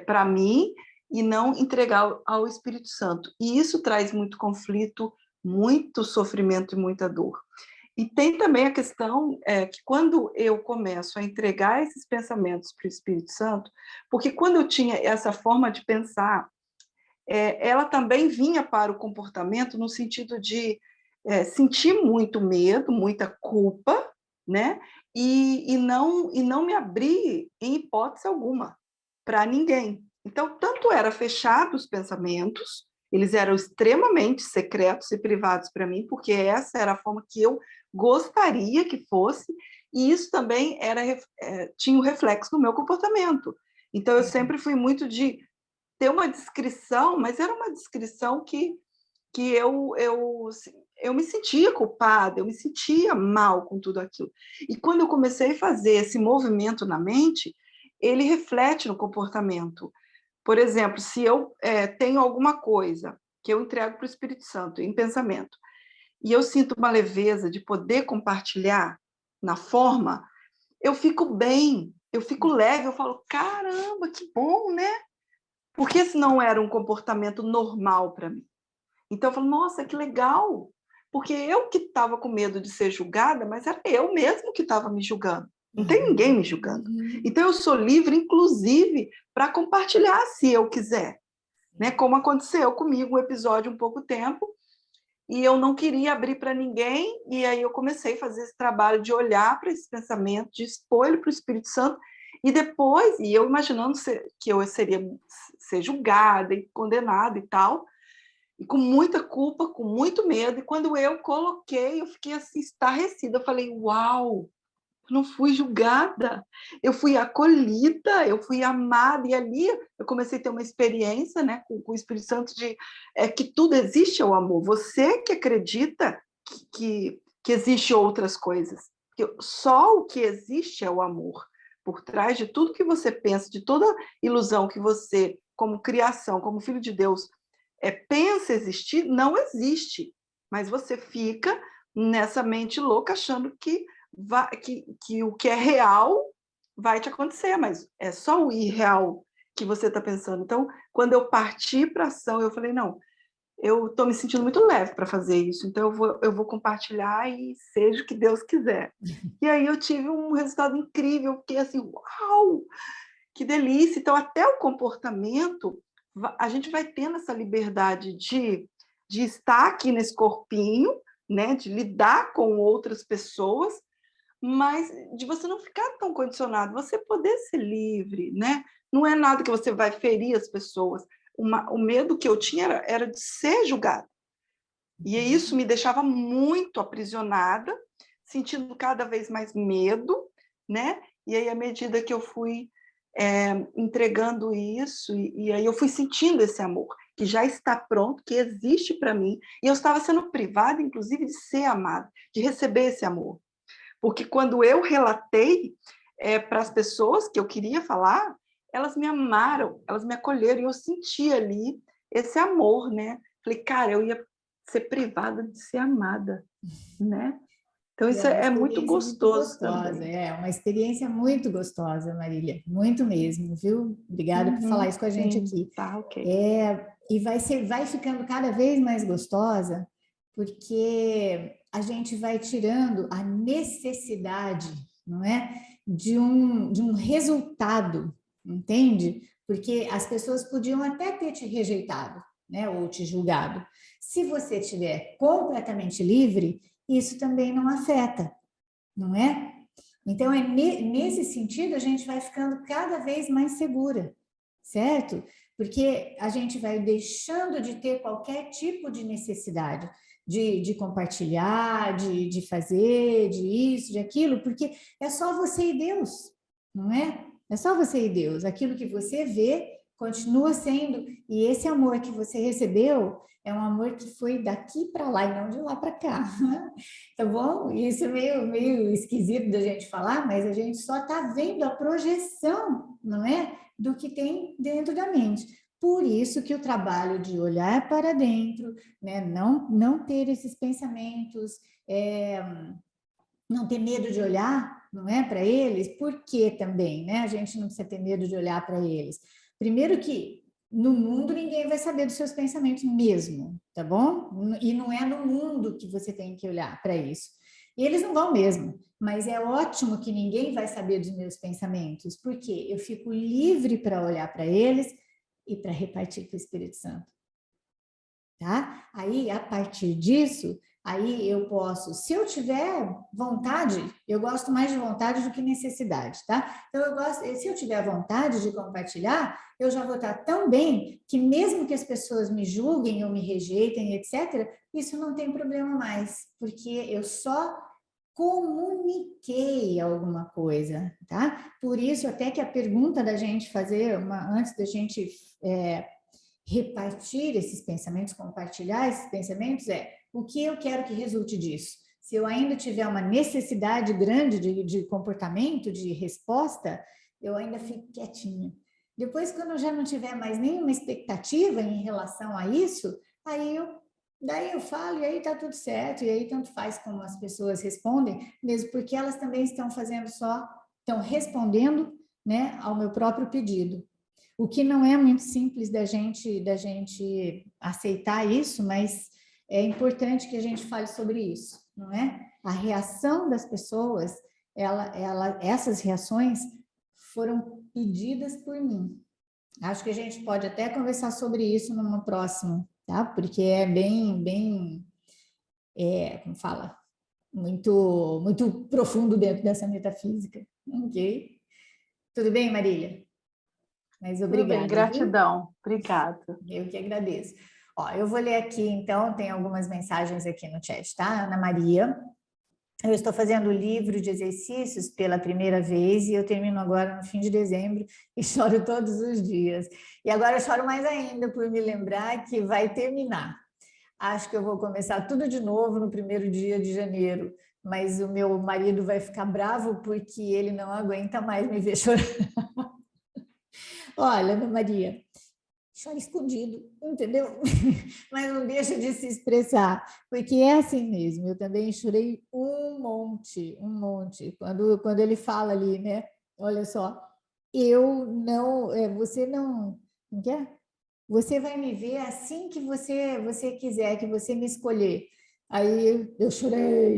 para mim e não entregar ao Espírito Santo. E isso traz muito conflito, muito sofrimento e muita dor. E tem também a questão que quando eu começo a entregar esses pensamentos para o Espírito Santo, porque quando eu tinha essa forma de pensar, ela também vinha para o comportamento no sentido de sentir muito medo, muita culpa, né? E não me abrir em hipótese alguma para ninguém. Então, tanto era fechado os pensamentos, eles eram extremamente secretos e privados para mim, porque essa era a forma que eu gostaria que fosse, e isso também tinha um reflexo no meu comportamento. Então, eu sempre fui muito de ter uma descrição, mas era uma descrição que eu me sentia culpada, eu me sentia mal com tudo aquilo. E quando eu comecei a fazer esse movimento na mente, ele reflete no comportamento. Por exemplo, se eu tenho alguma coisa que eu entrego para o Espírito Santo em pensamento, e eu sinto uma leveza de poder compartilhar na forma, eu fico bem, eu fico leve, eu falo, caramba, que bom, né? Porque esse não era um comportamento normal para mim. Então eu falo, nossa, que legal, porque eu que estava com medo de ser julgada, mas era eu mesmo que estava me julgando. Não tem ninguém me julgando. Então eu sou livre, inclusive, para compartilhar se eu quiser. Né? Como aconteceu comigo um episódio um pouco tempo, e eu não queria abrir para ninguém, e aí eu comecei a fazer esse trabalho de olhar para esse pensamento, de expor ele para o Espírito Santo, e depois, e eu imaginando que eu seria ser julgada e condenada e tal, e com muita culpa, com muito medo, e quando eu coloquei, eu fiquei assim, estarrecida, eu falei, uau, eu não fui julgada, eu fui acolhida, eu fui amada, e ali eu comecei a ter uma experiência, né, com o Espírito Santo de que tudo existe ao amor, você que acredita que existe outras coisas, porque só o que existe é o amor, por trás de tudo que você pensa, de toda ilusão que você, como criação, como filho de Deus, pensa existir, não existe, mas você fica nessa mente louca achando que o que é real vai te acontecer, mas é só o irreal que você está pensando. Então, quando eu parti para a ação, eu falei, não, eu estou me sentindo muito leve para fazer isso, então eu vou compartilhar e seja o que Deus quiser. E aí eu tive um resultado incrível, fiquei assim, uau, que delícia. Então, até o comportamento, a gente vai tendo essa liberdade de estar aqui nesse corpinho, né, de lidar com outras pessoas, mas de você não ficar tão condicionado, você poder ser livre, né? Não é nada que você vai ferir as pessoas. O medo que eu tinha era de ser julgada. E isso me deixava muito aprisionada, sentindo cada vez mais medo, né? E aí, à medida que eu fui entregando isso, e aí eu fui sentindo esse amor, que já está pronto, que existe para mim, e eu estava sendo privada, inclusive, de ser amada, de receber esse amor. Porque quando eu relatei para as pessoas que eu queria falar, elas me amaram, elas me acolheram, e eu senti ali esse amor, né? Falei, cara, eu ia ser privada de ser amada, né? Então, isso é muito gostoso também. É uma experiência muito gostosa, Marília, muito mesmo, viu? Obrigada por falar isso com a gente aqui. Tá, ok. E vai ficando cada vez mais gostosa, porque a gente vai tirando a necessidade, não é? De um resultado, entende? Porque as pessoas podiam até ter te rejeitado, né? Ou te julgado. Se você estiver completamente livre, isso também não afeta, não é? Então, nesse sentido, a gente vai ficando cada vez mais segura, certo? Porque a gente vai deixando de ter qualquer tipo de necessidade de compartilhar, de fazer, de isso, de aquilo, porque é só você e Deus, não é? É só você e Deus. Aquilo que você vê continua sendo, e esse amor que você recebeu é um amor que foi daqui para lá e não de lá para cá. Tá bom? Isso é meio esquisito da gente falar, mas a gente só está vendo a projeção, não é? Do que tem dentro da mente. Por isso que o trabalho de olhar para dentro, né? Não ter esses pensamentos, não ter medo de olhar, não é, para eles. Por que também, né? A gente não precisa ter medo de olhar para eles. Primeiro que no mundo ninguém vai saber dos seus pensamentos mesmo, tá bom? E não é no mundo que você tem que olhar para isso. E eles não vão mesmo, mas é ótimo que ninguém vai saber dos meus pensamentos, porque eu fico livre para olhar para eles e para repartir com o Espírito Santo. Tá? Aí, a partir disso, aí eu posso, se eu tiver vontade, eu gosto mais de vontade do que necessidade, tá? Então, se eu tiver vontade de compartilhar, eu já vou estar tão bem que mesmo que as pessoas me julguem ou me rejeitem, etc., isso não tem problema mais, porque eu só comuniquei alguma coisa, tá? Por isso, até que a pergunta da gente fazer, antes da gente repartir esses pensamentos, compartilhar esses pensamentos, o que eu quero que resulte disso? Se eu ainda tiver uma necessidade grande de comportamento, de resposta, eu ainda fico quietinha. Depois, quando eu já não tiver mais nenhuma expectativa em relação a isso, daí eu falo e aí está tudo certo, e aí tanto faz como as pessoas respondem, mesmo porque elas também estão respondendo, né, ao meu próprio pedido. O que não é muito simples da gente aceitar isso, mas é importante que a gente fale sobre isso, não é? A reação das pessoas, essas reações foram pedidas por mim. Acho que a gente pode até conversar sobre isso numa próxima, tá? Porque é como fala, muito, muito profundo dentro dessa metafísica, ok? Tudo bem, Marília? Mas obrigada. Tudo bem, gratidão. Obrigada. Eu que agradeço. Ó, eu vou ler aqui, então, tem algumas mensagens aqui no chat, tá? Ana Maria, eu estou fazendo o livro de exercícios pela primeira vez e eu termino agora no fim de dezembro e choro todos os dias. E agora eu choro mais ainda por me lembrar que vai terminar. Acho que eu vou começar tudo de novo no primeiro dia de janeiro, mas o meu marido vai ficar bravo porque ele não aguenta mais me ver chorando. Olha, Ana Maria, chora escondido, entendeu? Mas não deixa de se expressar, porque é assim mesmo. Eu também chorei um monte. Quando ele fala ali, né? Olha só, eu não, você não, não quer? Você vai me ver assim que você quiser, que você me escolher. Aí eu chorei,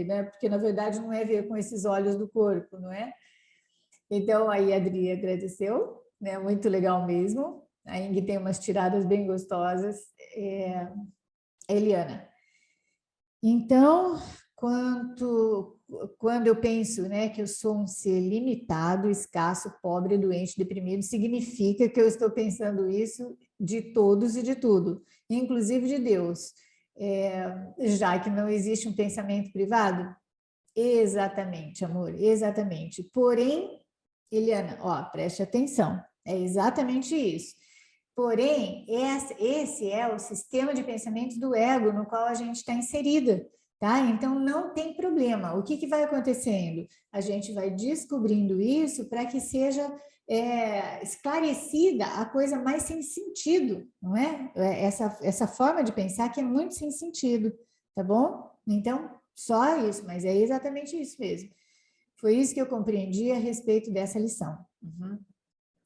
né? Porque na verdade não é ver com esses olhos do corpo, não é? Então aí a Adri agradeceu, né? Muito legal mesmo. A Ing tem umas tiradas bem gostosas. Eliana. Então, quando eu penso, né, que eu sou um ser limitado, escasso, pobre, doente, deprimido, significa que eu estou pensando isso de todos e de tudo, inclusive de Deus. Já que não existe um pensamento privado? Exatamente, amor, exatamente. Porém, Eliana, ó, preste atenção, é exatamente isso. Porém, esse é o sistema de pensamentos do ego no qual a gente está inserida, tá? Então, não tem problema. O que vai acontecendo? A gente vai descobrindo isso para que seja esclarecida a coisa mais sem sentido, não é? Essa forma de pensar que é muito sem sentido, tá bom? Então, só isso, mas é exatamente isso mesmo. Foi isso que eu compreendi a respeito dessa lição. Uhum.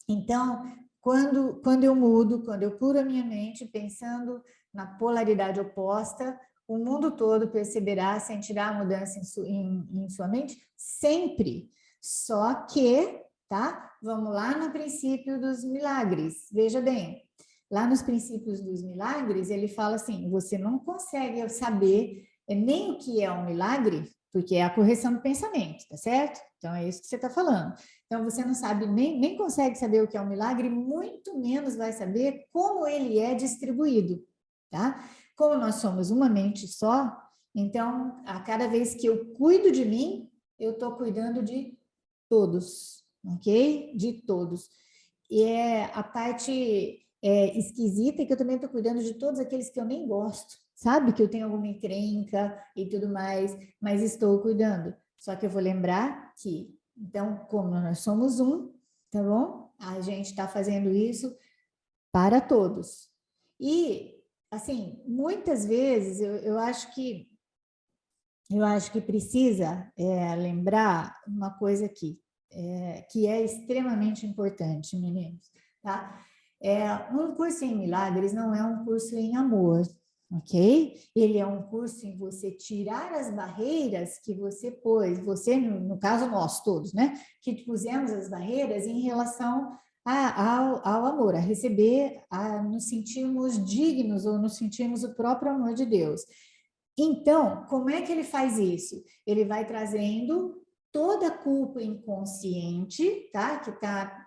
Então, quando eu mudo, quando eu curo a minha mente pensando na polaridade oposta, o mundo todo perceberá, sentirá a mudança em sua mente sempre. Só que, tá? Vamos lá no princípio dos milagres. Veja bem, lá nos princípios dos milagres, ele fala assim, você não consegue saber nem o que é um milagre, porque é a correção do pensamento, tá certo? Então, é isso que você está falando. Então, você não sabe, nem consegue saber o que é um milagre, muito menos vai saber como ele é distribuído, tá? Como nós somos uma mente só, então, a cada vez que eu cuido de mim, eu estou cuidando de todos, ok? De todos. E é a parte esquisita que eu também estou cuidando de todos aqueles que eu nem gosto, sabe? Que eu tenho alguma encrenca e tudo mais, mas estou cuidando. Só que eu vou lembrar que, então, como nós somos um, tá bom? A gente está fazendo isso para todos. E, assim, muitas vezes eu acho que precisa lembrar uma coisa aqui, que é extremamente importante, meninos, tá? Um curso em milagres não é um curso em amor, ok? Ele é um curso em você tirar as barreiras que você pôs, você, no caso nós todos, né? Que pusemos as barreiras em relação ao amor, a receber, a nos sentirmos dignos ou nos sentirmos o próprio amor de Deus. Então, como é que ele faz isso? Ele vai trazendo toda a culpa inconsciente, tá?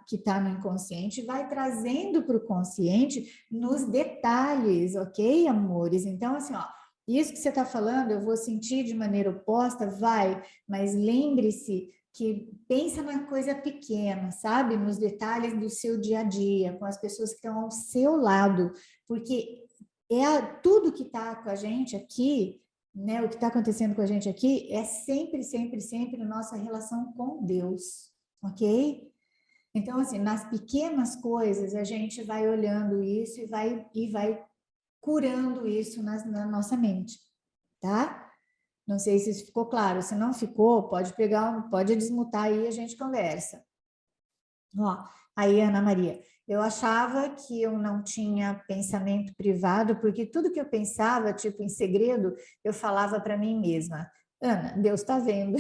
Que tá no inconsciente, vai trazendo para o consciente nos detalhes, ok, amores? Então, assim, ó, isso que você está falando, eu vou sentir de maneira oposta, vai, mas lembre-se que pensa na coisa pequena, sabe? Nos detalhes do seu dia a dia, com as pessoas que estão ao seu lado, porque tudo que está com a gente aqui, né, o que está acontecendo com a gente aqui é sempre a nossa relação com Deus, ok? Então, assim, nas pequenas coisas, a gente vai olhando isso e vai curando isso na nossa mente, tá? Não sei se isso ficou claro. Se não ficou, pode desmutar aí e a gente conversa. Ó, aí, Ana Maria, eu achava que eu não tinha pensamento privado, porque tudo que eu pensava, tipo, em segredo, eu falava para mim mesma. Ana, Deus está vendo.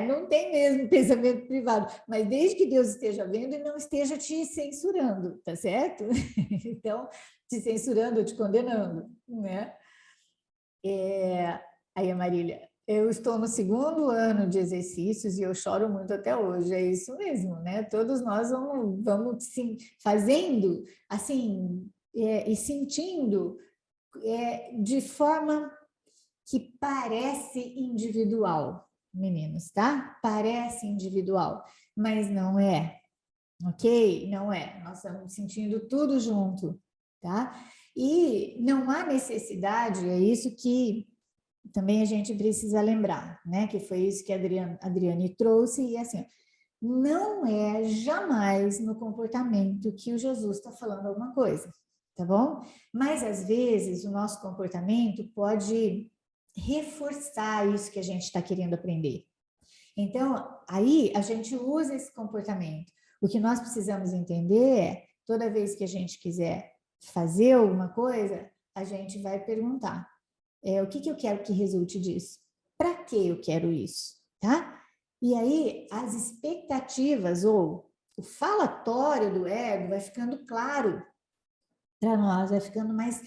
Não tem mesmo pensamento privado, mas desde que Deus esteja vendo e não esteja te censurando, tá certo? Então, te censurando ou te condenando, né? Aí a Marília, eu estou no 2º ano de exercícios e eu choro muito até hoje, é isso mesmo, né? Todos nós vamos sim, fazendo assim e sentindo de forma que parece individual, meninos, tá? Parece individual, mas não é, ok? Não é, nós estamos sentindo tudo junto, tá? E não há necessidade, é isso que também a gente precisa lembrar, né? Que foi isso que a Adriane trouxe, e assim, não é jamais no comportamento que o Jesus está falando alguma coisa, tá bom? Mas, às vezes, o nosso comportamento pode reforçar isso que a gente está querendo aprender. Então, aí a gente usa esse comportamento. O que nós precisamos entender é, toda vez que a gente quiser fazer alguma coisa, a gente vai perguntar, o que eu quero que resulte disso? Para que eu quero isso? Tá? E aí, as expectativas ou o falatório do ego vai ficando claro para nós, vai ficando mais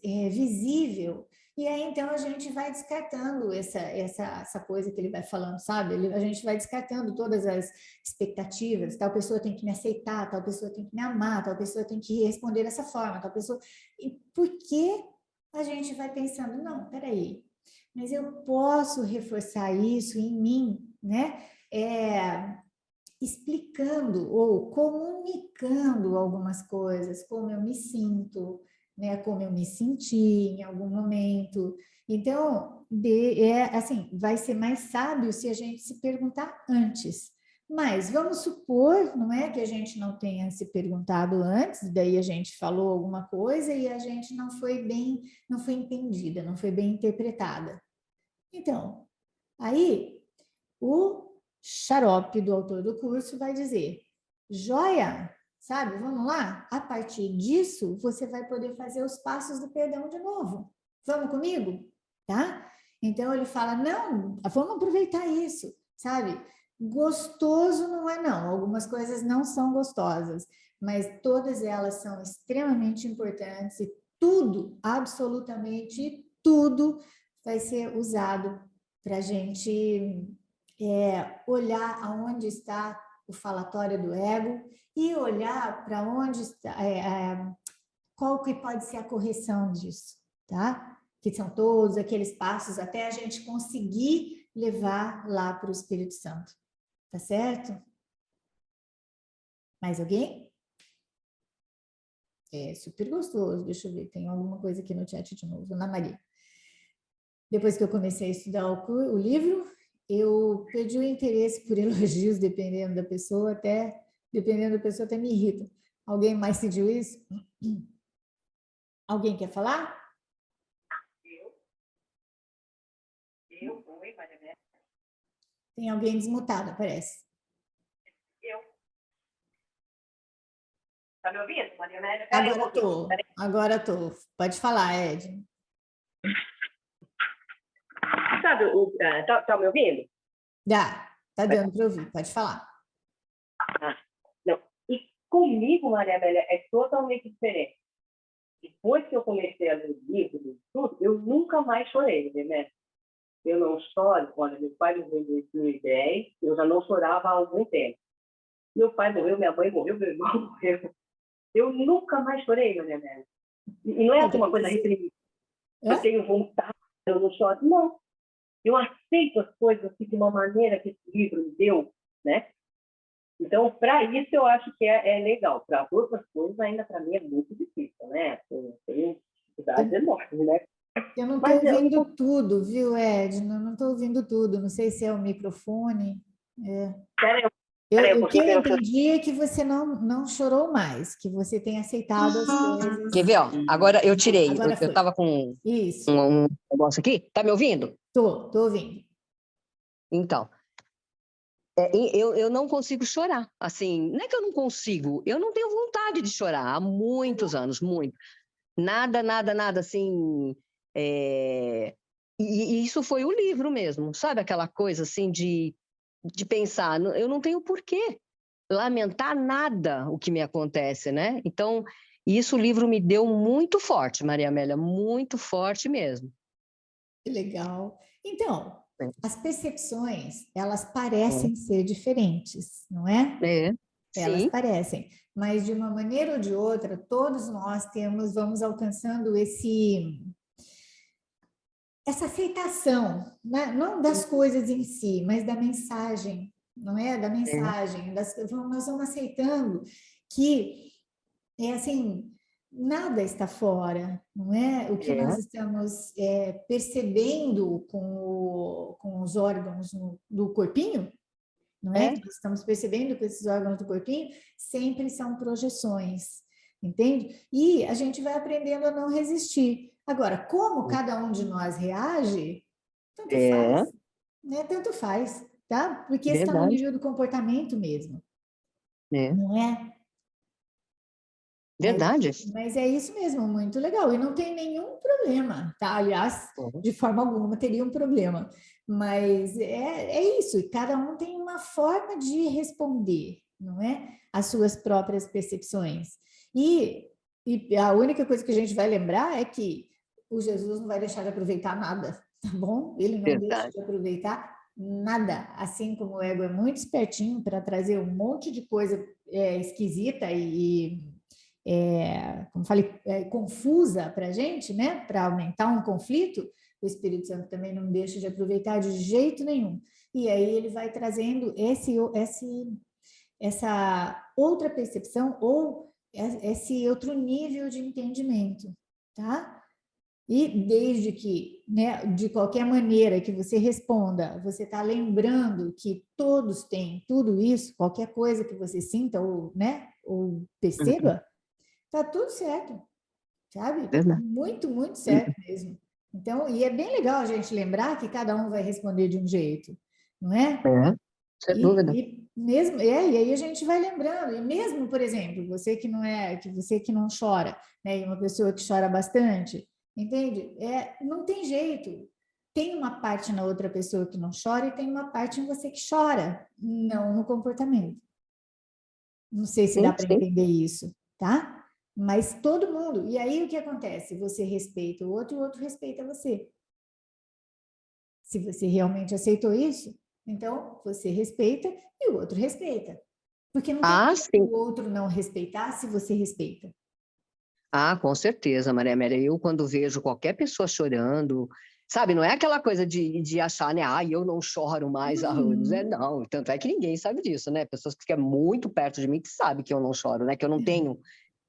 visível. E aí, então, a gente vai descartando essa coisa que ele vai falando, sabe? A gente vai descartando todas as expectativas. Tal pessoa tem que me aceitar, tal pessoa tem que me amar, tal pessoa tem que responder dessa forma, tal pessoa... E por que a gente vai pensando, não, peraí, mas eu posso reforçar isso em mim, né? Explicando ou comunicando algumas coisas, como eu me sinto, né? Como eu me senti em algum momento. Então, assim, vai ser mais sábio se a gente se perguntar antes. Mas vamos supor, não é, que a gente não tenha se perguntado antes, daí a gente falou alguma coisa e a gente não foi entendida, não foi bem interpretada. Então, aí o Xarope, do autor do curso, vai dizer, joia, sabe, vamos lá? A partir disso, você vai poder fazer os passos do perdão de novo. Vamos comigo? Tá? Então, ele fala, não, vamos aproveitar isso, sabe? Gostoso não é não, algumas coisas não são gostosas, mas todas elas são extremamente importantes e tudo, absolutamente tudo, vai ser usado para a gente olhar aonde está o falatório do ego e olhar para onde está, qual que pode ser a correção disso, tá? Que são todos aqueles passos até a gente conseguir levar lá para o Espírito Santo, tá certo? Mais alguém? É super gostoso, deixa eu ver, tem alguma coisa aqui no chat de novo, Ana Maria. Depois que eu comecei a estudar o livro, eu perdi o interesse por elogios, dependendo da pessoa, até me irrita. Alguém mais sentiu isso? Alguém quer falar? Oi, Maria Amélia. Tem alguém desmutado, parece. Tá me ouvindo, Maria Amélia? Agora tô. Pode falar, Ed. Sabe, tá me ouvindo? Tá dando para ouvir, pode falar. Não. E comigo, Maria Amélia, é totalmente diferente. Depois que eu comecei a ler o livro, tudo, eu nunca mais chorei, né? Eu não choro. Olha, meu pai morreu em 2010, eu já não chorava há algum tempo. Meu pai morreu, minha mãe morreu, meu irmão morreu. Eu nunca mais chorei, Maria Amélia. E não é uma coisa reprimida. Eu tenho vontade, eu não choro. Não. Eu aceito as coisas assim, de uma maneira que esse livro me deu, né? Então, para isso, eu acho que é legal. Para outras coisas, ainda para mim é muito difícil, né? Eu tenho dificuldades enormes, né? Eu não estou ouvindo tudo, viu, Ed? Não estou ouvindo tudo. Não sei se é o microfone. O que eu entendi é que você não chorou mais, que você tem aceitado as coisas. Quer ver? Ó, agora eu tirei. Agora eu estava com um negócio aqui. Tá me ouvindo? Tô ouvindo. Então, eu não consigo chorar. Assim, não é que eu não consigo, eu não tenho vontade de chorar há muitos anos, muito. Nada, assim. E isso foi o livro mesmo, sabe? Aquela coisa assim de pensar, eu não tenho porquê lamentar nada o que me acontece, né? Então, isso o livro me deu muito forte, Maria Amélia, muito forte mesmo. Que legal. Então, as percepções, elas parecem ser diferentes, não é? Elas parecem, mas de uma maneira ou de outra, todos nós vamos alcançando essa aceitação, né? Não das coisas em si, mas da mensagem, não é? Da mensagem. Nós vamos aceitando que, assim, nada está fora, não é? O que nós estamos percebendo com os órgãos do corpinho, não é? Que nós estamos percebendo que esses órgãos do corpinho sempre são projeções, entende? E a gente vai aprendendo a não resistir. Agora, como cada um de nós reage, tanto faz, né? Tanto faz, tá? Porque esse está no nível do comportamento mesmo, não é? Verdade. Mas é isso mesmo, muito legal. E não tem nenhum problema, tá? Aliás, de forma alguma teria um problema. Mas é isso, e cada um tem uma forma de responder, não é? As suas próprias percepções. E a única coisa que a gente vai lembrar é que o Jesus não vai deixar de aproveitar nada, tá bom? Ele não deixa de aproveitar nada, assim como o ego é muito espertinho para trazer um monte de coisa esquisita como falei, confusa para a gente, né? Para aumentar um conflito, o Espírito Santo também não deixa de aproveitar de jeito nenhum. E aí ele vai trazendo essa outra percepção ou esse outro nível de entendimento, tá? E desde que, né, de qualquer maneira que você responda, você está lembrando que todos têm tudo isso, qualquer coisa que você sinta ou, né, ou perceba, tá tudo certo, sabe? Muito, muito certo mesmo. Então, e é bem legal a gente lembrar que cada um vai responder de um jeito, não é? Sem dúvida. E mesmo, e aí a gente vai lembrando, e mesmo, por exemplo, você que não chora, né, e uma pessoa que chora bastante, entende? Não tem jeito. Tem uma parte na outra pessoa que não chora e tem uma parte em você que chora, não no comportamento. Não sei se dá para entender isso, tá? Mas todo mundo. E aí o que acontece? Você respeita o outro respeita você. Se você realmente aceitou isso, então você respeita e o outro respeita. Porque não tem como o outro não respeitar se você respeita. Com certeza, Maria Amélia. Eu, quando vejo qualquer pessoa chorando, sabe, não é aquela coisa de achar, né? Eu não choro mais há anos. Não, tanto é que ninguém sabe disso, né? Pessoas que ficam muito perto de mim que sabem que eu não choro, né? Que eu não tenho.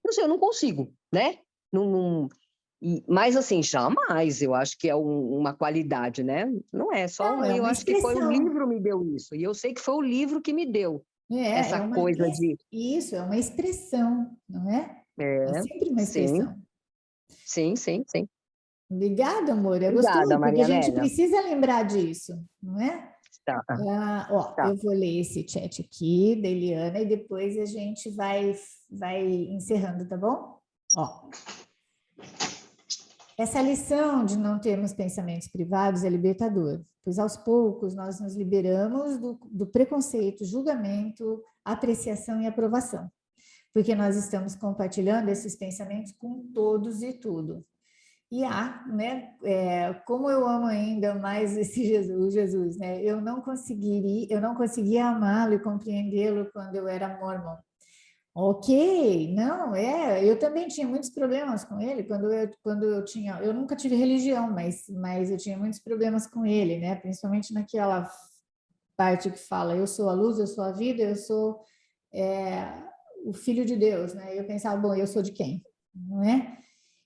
Não sei, eu não consigo, né? Mas, assim, jamais eu acho que é uma qualidade, né? Não é só. Eu acho que foi o livro que me deu isso. E eu sei que foi o livro que me deu essa coisa de. Isso, é uma expressão, não é? É sempre uma expressão. Sim. Obrigada, amor. É Obrigada, gostoso, porque Maria a gente Amélia. precisa lembrar disso, não é? Tá. Eu vou ler esse chat aqui da Eliana e depois a gente vai encerrando, tá bom? Essa lição de não termos pensamentos privados é libertadora, pois aos poucos nós nos liberamos do preconceito, julgamento, apreciação e aprovação, porque nós estamos compartilhando esses pensamentos com todos e tudo. E né, como eu amo ainda mais esse Jesus, né? Eu não conseguia amá-lo e compreendê-lo quando eu era mormon. Ok, não, eu também tinha muitos problemas com ele quando eu nunca tive religião, mas eu tinha muitos problemas com ele, né? Principalmente naquela parte que fala, eu sou a luz, eu sou a vida, eu sou o filho de Deus, né? Eu pensava, bom, eu sou de quem, não é?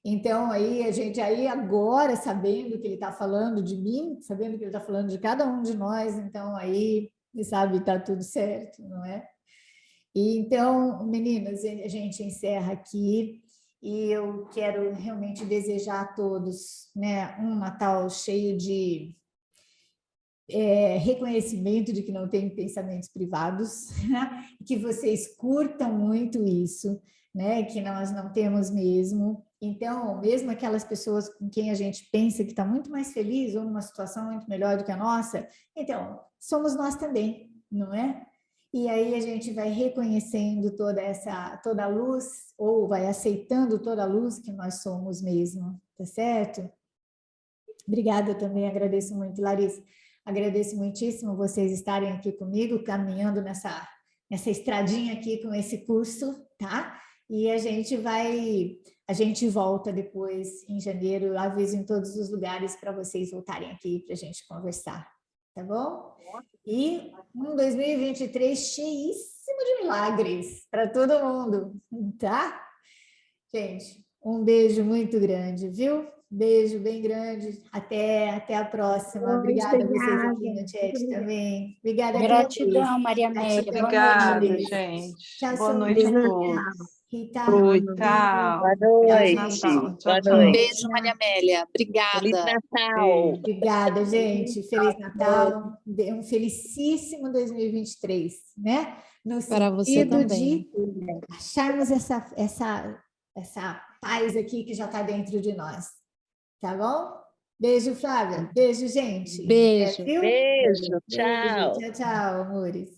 Então, aí agora, sabendo que ele está falando de mim, sabendo que ele está falando de cada um de nós, então aí, sabe, está tudo certo, não é? E então, meninas, a gente encerra aqui e eu quero realmente desejar a todos, né, um Natal cheio de reconhecimento de que não tem pensamentos privados, né? Que vocês curtam muito isso, né? Que nós não temos mesmo. Então, mesmo aquelas pessoas com quem a gente pensa que está muito mais feliz ou numa situação muito melhor do que a nossa, então, somos nós também, não é? E aí a gente vai reconhecendo toda a luz, ou vai aceitando toda a luz que nós somos mesmo, tá certo? Obrigada também, agradeço muito, Larissa. Agradeço muitíssimo vocês estarem aqui comigo, caminhando nessa estradinha aqui com esse curso, tá? E a gente volta depois, em janeiro, aviso em todos os lugares para vocês voltarem aqui para a gente conversar, tá bom? E um 2023 cheíssimo de milagres para todo mundo, tá? Gente, um beijo muito grande, viu? Beijo bem grande. Até a próxima. Obrigada a vocês aqui no chat também. Obrigada, Cris. Gratidão, Maria Amélia. Boa Obrigada, noite. gente. Tchau, Boa Sônia. noite a todos. Rita. Tchau. Boa Feliz noite. Natal. Tchau, Boa tchau. noite. Beijo, Maria Amélia. Feliz Obrigada. Natal. Obrigada, gente. Feliz Natal. Um felicíssimo 2023, né? No Para você sentido também. de acharmos essa paz aqui que já está dentro de nós. Tá bom? Beijo, Flávia. Beijo, gente. Beijo. Viu? Beijo. Beijo. Tchau. Tchau, tchau, amores.